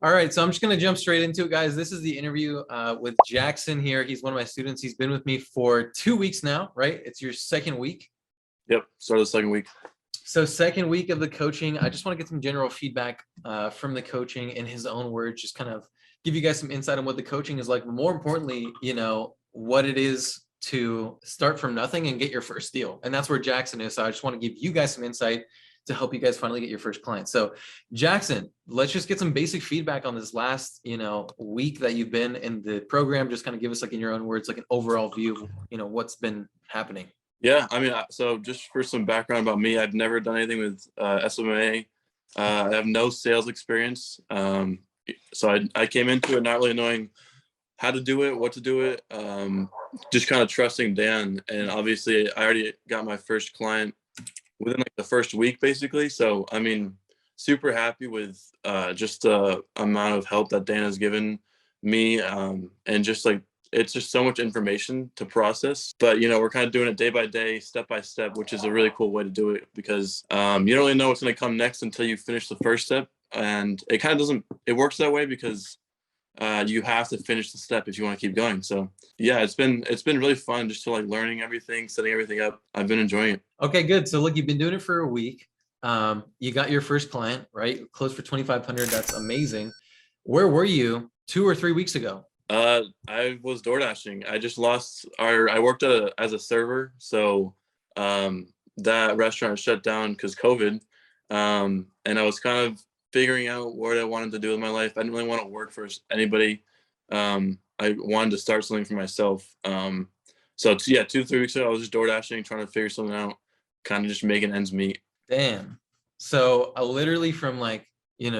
All right, so I'm just going to jump straight into it, guys. This is the interview with Jackson here. He's one of my students. He's been with me for 2 weeks now, right? It's your second week. Yep, start of the second week. So second week of the coaching. I just want to get some general feedback from the coaching in his own words, just kind of give you guys some insight on what the coaching is like. But more importantly, what it is to start from nothing and get your first deal. And that's where Jackson is. So I just want to give you guys some insight to help you guys finally get your first client. So Jackson, let's just get some basic feedback on this last, week that you've been in the program. Just kind of give us, like, in your own words, like an overall view of, what's been happening. Yeah, I mean, so just for some background about me, I've never done anything with SMMA. I have no sales experience. So I came into it not really knowing how to do it, what to do it, just kind of trusting Dan. And obviously I already got my first client within like the first week, basically. So, I mean, super happy with just the amount of help that Dan has given me. And just like, it's just so much information to process, but we're kind of doing it day by day, step by step, which is a really cool way to do it because you don't really know what's going to come next until you finish the first step. And it kind of it works that way because you have to finish the step if you want to keep going. So yeah, it's been really fun just to like learning everything, setting everything up. I've been enjoying it. Okay, good. So look, you've been doing it for a week. You got your first client, right? Closed for 2,500. That's amazing. Where were you 2 or 3 weeks ago? I was door dashing. I just lost I worked as a server. So that restaurant shut down because COVID. And I was kind of figuring out what I wanted to do with my life. I didn't really want to work for anybody. I wanted to start something for myself. So yeah, 2 to 3 weeks ago, I was just door dashing, trying to figure something out, kind of just making ends meet. Damn. So literally from like,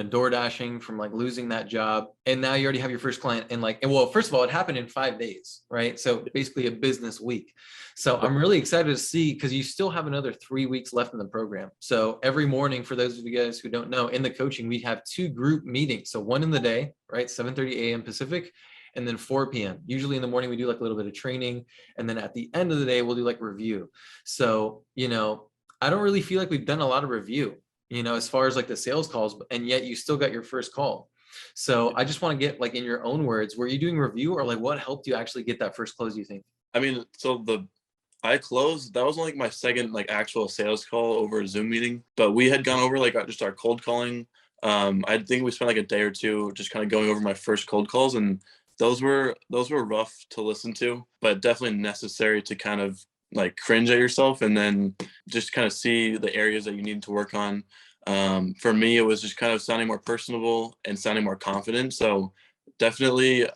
door dashing, from like losing that job, and now you already have your first client in well, first of all, it happened in 5 days, right? So basically a business week. So I'm really excited to see, because you still have another 3 weeks left in the program. So every morning, for those of you guys who don't know, in the coaching, we have 2 group meetings. So one in the day, right? 7:30 a.m. Pacific, and then 4 p.m. Usually in the morning, we do like a little bit of training. And then at the end of the day, we'll do like review. So, I don't really feel like we've done a lot of review, as far as like the sales calls, and yet you still got your first call. So I just want to get, like, in your own words, were you doing review, or like what helped you actually get that first close, you think? I mean, so I closed, that was like my second like actual sales call over a Zoom meeting, but we had gone over like just our cold calling. I think we spent like a day or two just kind of going over my first cold calls, and those were rough to listen to, but definitely necessary to kind of like cringe at yourself and then just kind of see the areas that you need to work on. For me, it was just kind of sounding more personable and sounding more confident. So definitely,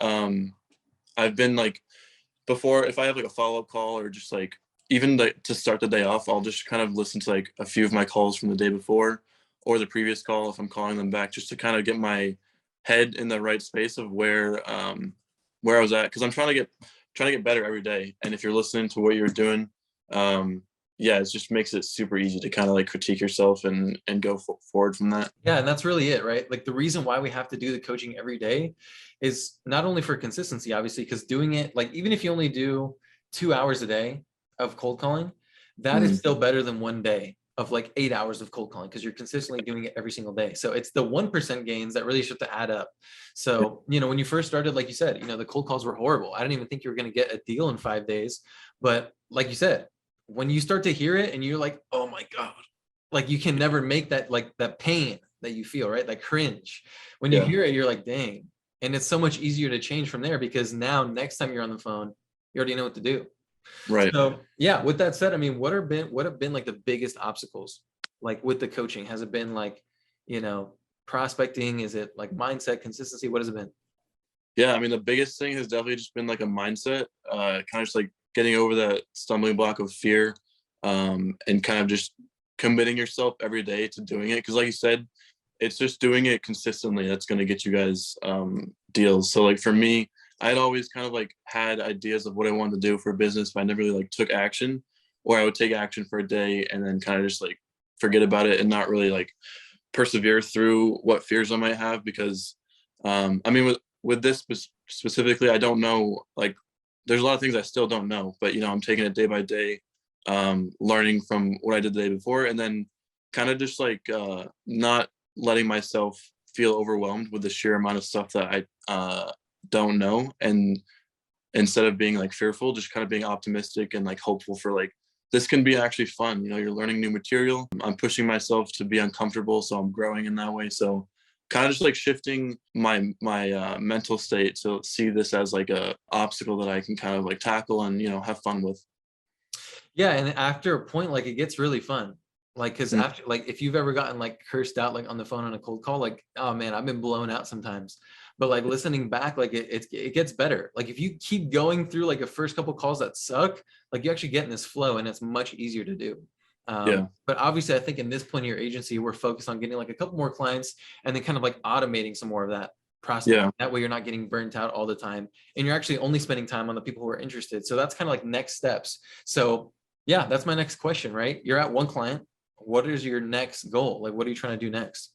I've been like, before, if I have like a follow-up call or just like even to start the day off, I'll just kind of listen to like a few of my calls from the day before or the previous call if I'm calling them back, just to kind of get my head in the right space of where I was at, because I'm trying to get better every day. And if you're listening to what you're doing, yeah, it just makes it super easy to kind of like critique yourself and go forward from that. Yeah, and that's really it, right? Like, the reason why we have to do the coaching every day is not only for consistency, obviously, because doing it, like, even if you only do 2 hours a day of cold calling, that is still better than 1 day of like 8 hours of cold calling, because you're consistently doing it every single day. So it's the 1% gains that really start to add up. So, when you first started, like you said, the cold calls were horrible. I didn't even think you were going to get a deal in 5 days. But like you said, when you start to hear it and you're like, oh my God, like, you can never make that, like, that pain that you feel, right? That cringe. When you hear it, you're like, dang. And it's so much easier to change from there, because now next time you're on the phone, you already know what to do. Right. So yeah, with that said, I mean, what have been like the biggest obstacles, like, with the coaching? Has it been like, prospecting? Is it like mindset, consistency? What has it been? Yeah, I mean, the biggest thing has definitely just been like a mindset, kind of just like getting over that stumbling block of fear, and kind of just committing yourself every day to doing it. Because like you said, it's just doing it consistently that's going to get you guys deals. So like for me, I had always kind of like had ideas of what I wanted to do for a business, but I never really like took action, or I would take action for a day and then kind of just like forget about it and not really like persevere through what fears I might have. Because I mean, with this specifically, I don't know, like, there's a lot of things I still don't know, but I'm taking it day by day, learning from what I did the day before, and then kind of just like not letting myself feel overwhelmed with the sheer amount of stuff that I don't know. And instead of being like fearful, just kind of being optimistic and like hopeful for like, this can be actually fun. You know, you're learning new material. I'm pushing myself to be uncomfortable, so I'm growing in that way. So kind of just like shifting my mental state to see this as like a obstacle that I can kind of like tackle and, you know, have fun with. Yeah, and after a point, like it gets really fun. Like, cause Mm. after, like, if you've ever gotten like cursed out, like on the phone on a cold call, like, oh man, I've been blown out sometimes. But like listening back, like it gets better. Like if you keep going through like the first couple calls that suck, like you actually get in this flow and it's much easier to do. Yeah. But obviously, I think in this point of your agency, we're focused on getting like a couple more clients and then kind of like automating some more of that prospect. Yeah. That way you're not getting burnt out all the time and you're actually only spending time on the people who are interested. So that's kind of like next steps. So yeah, that's my next question, right? You're at one client. What is your next goal? Like, what are you trying to do next?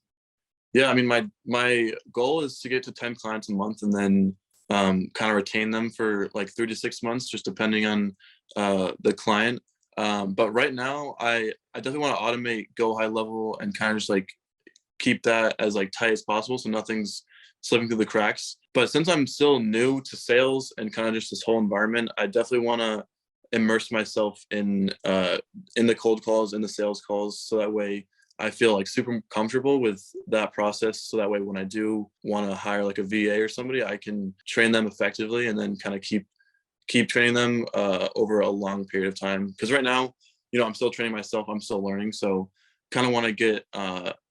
Yeah. I mean, my goal is to get to 10 clients a month and then kind of retain them for like 3 to 6 months, just depending on the client. But right now, I definitely want to automate Go High Level and kind of just like keep that as like tight as possible so nothing's slipping through the cracks. But since I'm still new to sales and kind of just this whole environment, I definitely want to immerse myself in the cold calls, in the sales calls, so that way I feel like super comfortable with that process. So that way when I do want to hire like a VA or somebody, I can train them effectively and then kind of keep training them over a long period of time. Because right now, you know, I'm still training myself, I'm still learning. So kind of want to get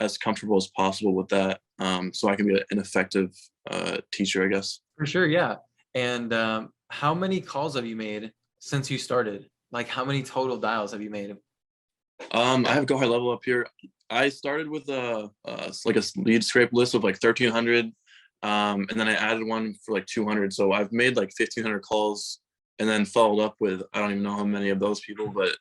as comfortable as possible with that, so I can be an effective teacher, I guess. For sure, yeah. And how many calls have you made since you started? Like, how many total dials have you made? I have Go High Level up here. I started with like a lead scrape list of like 1,300, and then I added one for like 200. So I've made like 1,500 calls, and then followed up with I don't even know how many of those people, but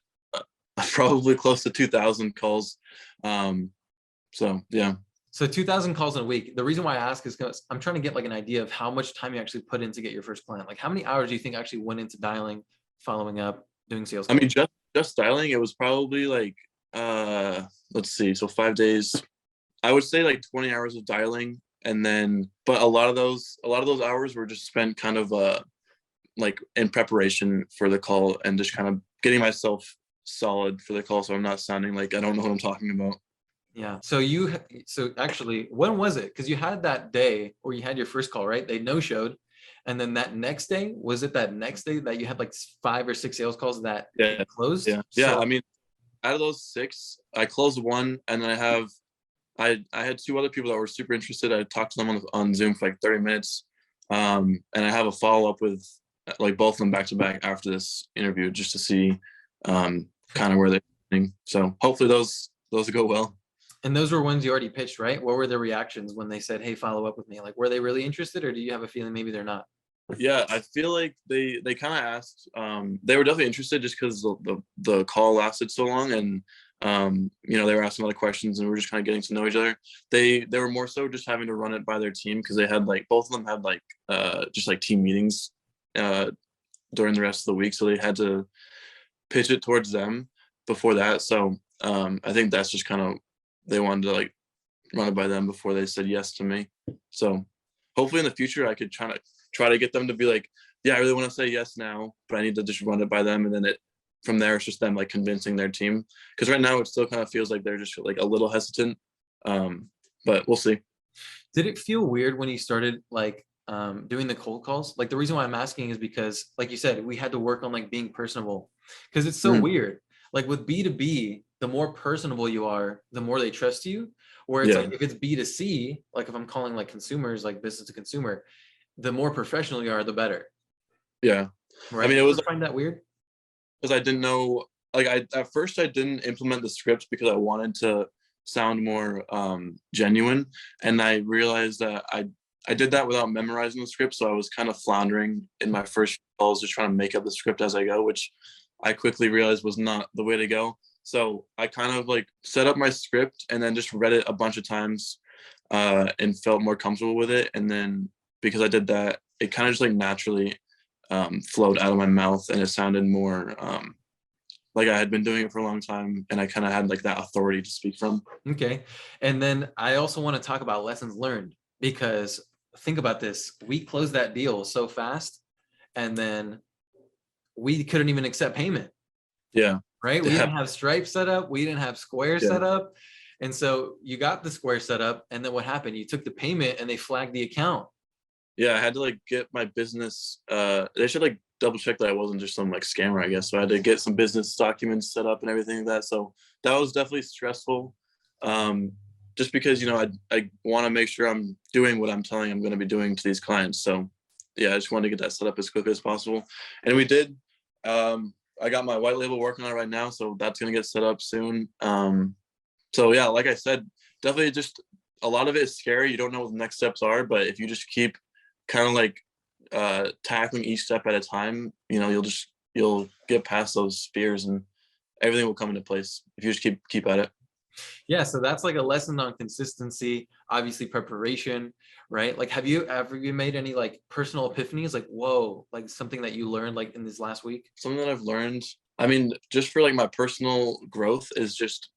probably close to 2,000 calls. So yeah. So 2,000 calls in a week. The reason why I ask is because I'm trying to get like an idea of how much time you actually put in to get your first client. Like, how many hours do you think actually went into dialing, following up, doing sales I calls? mean, just styling, it was probably like let's see, so 5 days. I would say like 20 hours of dialing, and then but a lot of those hours were just spent kind of like in preparation for the call and just kind of getting myself solid for the call, so I'm not sounding like I don't know what I'm talking about. Yeah. So actually, when was it? Because you had that day where you had your first call, right? They no showed. And then that next day, was it that next day that you had like 5 or 6 sales calls that Yeah. closed? Yeah. So I mean, out of those six, I closed one, and then I had two other people that were super interested. I talked to them on Zoom for like 30 minutes. And I have a follow up with like both of them back to back after this interview just to see kind of where they're going. So hopefully those go well. and those were ones you already pitched, right? What were the reactions when they said, "Hey, follow up with me"? Like, were they really interested, or do you have a feeling maybe they're not? Yeah, I feel like they kind of asked. They were definitely interested just because the call lasted so long, and you know, they were asking a lot of questions, and we were just kind of getting to know each other. They were more so just having to run it by their team because they had like both of them had like just like team meetings uh, during the rest of the week, so they had to pitch it towards them before that. So I think that's just kind of they wanted to like run it by them before they said yes to me. So hopefully in the future I could try to get them to be like, yeah, I really want to say yes now, but I need to just run it by them, and then it from there it's just them like convincing their team. Because right now it still kind of feels like they're just like a little hesitant, but we'll see. Did it feel weird when you started like doing the cold calls? Like the reason why I'm asking is because, like you said, we had to work on like being personable because it's so Mm, weird. Like with B2B, the more personable you are, the more they trust you. Where it's yeah, like if it's B2C, like if I'm calling like consumers, like business to consumer, the more professional you are, the better. yeah. I Right? mean, You it was ever find that weird? because I didn't know. Like I at first I didn't implement the script because I wanted to sound more genuine, and I realized that I did that without memorizing the script, so I was kind of floundering in my first calls, just trying to make up the script as I go, which I quickly realized was not the way to go. So I kind of like set up my script and then just read it a bunch of times and felt more comfortable with it. And then because I did that, it kind of just like naturally flowed out of my mouth and it sounded more like I had been doing it for a long time and I kind of had like that authority to speak from. Okay. And then I also want to talk about lessons learned, because think about this. We closed that deal so fast, and then we couldn't even accept payment, Yeah. right? We Yeah. didn't have Stripe set up. We didn't have Square Yeah. set up. And so you got the Square set up, and then what happened? You took the payment and they flagged the account. Yeah. I had to like get my business, they should like double check that I wasn't just some like scammer, I guess. So I had to get some business documents set up and everything like that. So that was definitely stressful. Just because, I want to make sure I'm doing what I'm telling I'm going to be doing to these clients. So yeah, I just wanted to get that set up as quickly as possible. And we did. I got my white label working on it right now. So that's going to get set up soon. So yeah, like I said, definitely just a lot of it is scary. You don't know what the next steps are, but if you just keep kind of like tackling each step at a time, you'll get past those fears and everything will come into place if you just keep at it. Yeah, so that's like a lesson on consistency, obviously preparation, right? Like, have you ever made any like personal epiphanies, like, whoa, like something that you learned like in this last week? Something that I've learned, I mean, just for like my personal growth is just,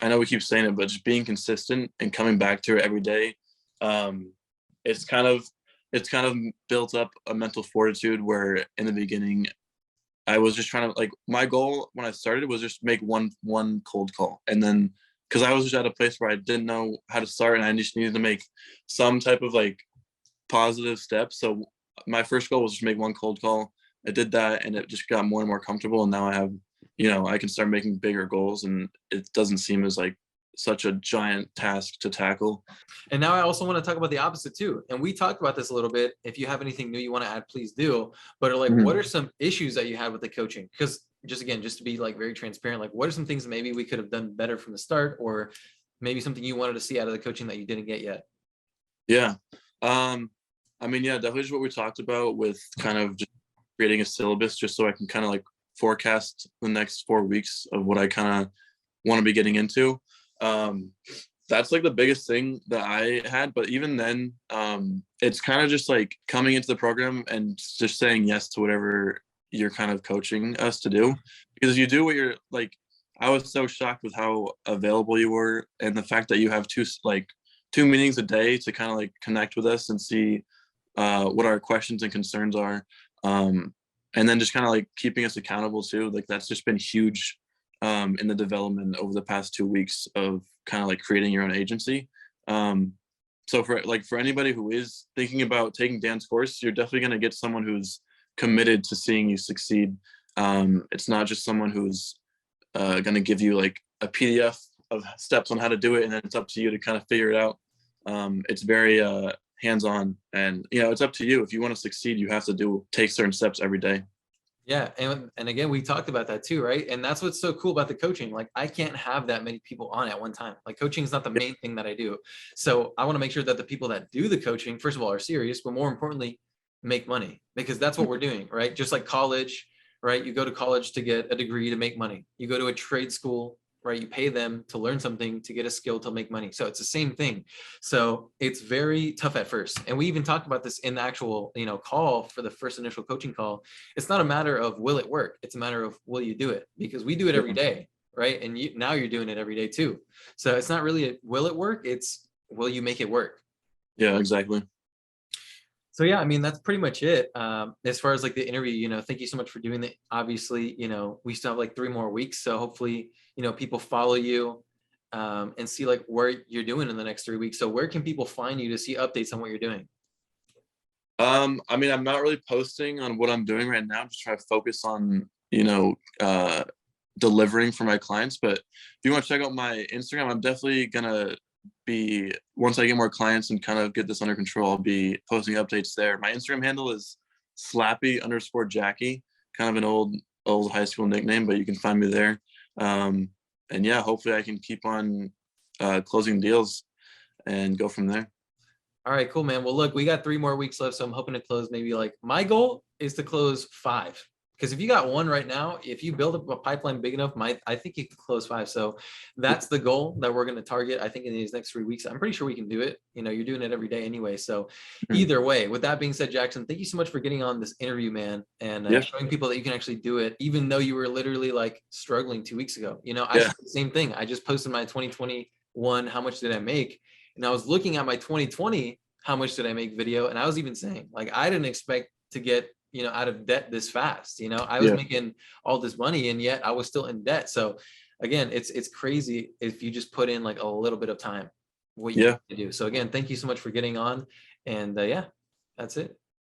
I know we keep saying it, but just being consistent and coming back to it every day. Um, it's kind of built up a mental fortitude where in the beginning I was just trying to, like, my goal when I started was just make one cold call, and then because I was just at a place where I didn't know how to start and I just needed to make some type of like positive steps. So my first goal was just make one cold call. I did that and it just got more and more comfortable. And now I have, I can start making bigger goals and it doesn't seem as like such a giant task to tackle. And now I also want to talk about the opposite too. And we talked about this a little bit. If you have anything new you want to add, please do. But like, what are some issues that you had with the coaching? Because just to be like very transparent, like what are some things maybe we could have done better from the start, or maybe something you wanted to see out of the coaching that you didn't get yet? Yeah. I mean, yeah, definitely just what we talked about with kind of just creating a syllabus just so I can kind of like forecast the next 4 weeks of what I kind of want to be getting into. That's like the biggest thing that I had. But even then, it's kind of just like coming into the program and just saying yes to whatever you're kind of coaching us to do. Because if you do what you're like, I was so shocked with how available you were and the fact that you have two meetings a day to kind of like connect with us and see what our questions and concerns are. And then just kind of like keeping us accountable too. Like that's just been huge in the development over the past 2 weeks of kind of like creating your own agency. So for anybody who is thinking about taking Dan's course, you're definitely going to get someone who's committed to seeing you succeed. It's not just someone who's going to give you like a PDF of steps on how to do it, and then it's up to you to kind of figure it out. It's very hands-on, and it's up to you. If you want to succeed, you have to take certain steps every day. Yeah. And again, we talked about that too, right? And that's what's so cool about the coaching. Like I can't have that many people on at one time. Like coaching is not the main thing that I do. So I want to make sure that the people that do the coaching, first of all, are serious, but more importantly, make money, because that's what we're doing, right? Just like college, right? You go to college to get a degree to make money. You go to a trade school, right? You pay them to learn something, to get a skill, to make money. So it's the same thing. So it's very tough at first. And we even talked about this in the actual, call for the first initial coaching call. It's not a matter of will it work? It's a matter of will you do it? Because we do it every day, right? And now you're doing it every day too. So it's not really a will it work? It's will you make it work? Yeah, exactly. So yeah, I mean, that's pretty much it. As far as like the interview, thank you so much for doing it. Obviously, we still have like 3 more weeks. So hopefully, people follow you and see like where you're doing in the next 3 weeks. So where can people find you to see updates on what you're doing? I mean, I'm not really posting on what I'm doing right now. Just try to focus on, delivering for my clients. But if you want to check out my Instagram, I'm definitely gonna be, once I get more clients and kind of get this under control, I'll be posting updates there. My Instagram handle is slappy_Jackie, kind of an old high school nickname, but you can find me there. And yeah, hopefully I can keep on closing deals and go from there. All right, cool, man. Well, look, we got 3 more weeks left, so I'm hoping to close maybe like my goal is to close 5. Because if you got one right now, if you build up a pipeline big enough, I think you could close 5. So that's the goal that we're going to target. I think in these next 3 weeks, I'm pretty sure we can do it. You know, you're doing it every day anyway. So Mhm. either way, with that being said, Jackson, thank you so much for getting on this interview, man, and Yeah. showing people that you can actually do it, even though you were literally like struggling 2 weeks ago. You know, I Yeah. shared the same thing. I just posted my 2021, how much did I make? And I was looking at my 2020, how much did I make video? And I was even saying, like, I didn't expect to get, you know, out of debt this fast. You know, I was Yeah. making all this money and yet I was still in debt. So again, it's crazy if you just put in like a little bit of time, what you Yeah. can do. So again, thank you so much for getting on. And yeah, that's it.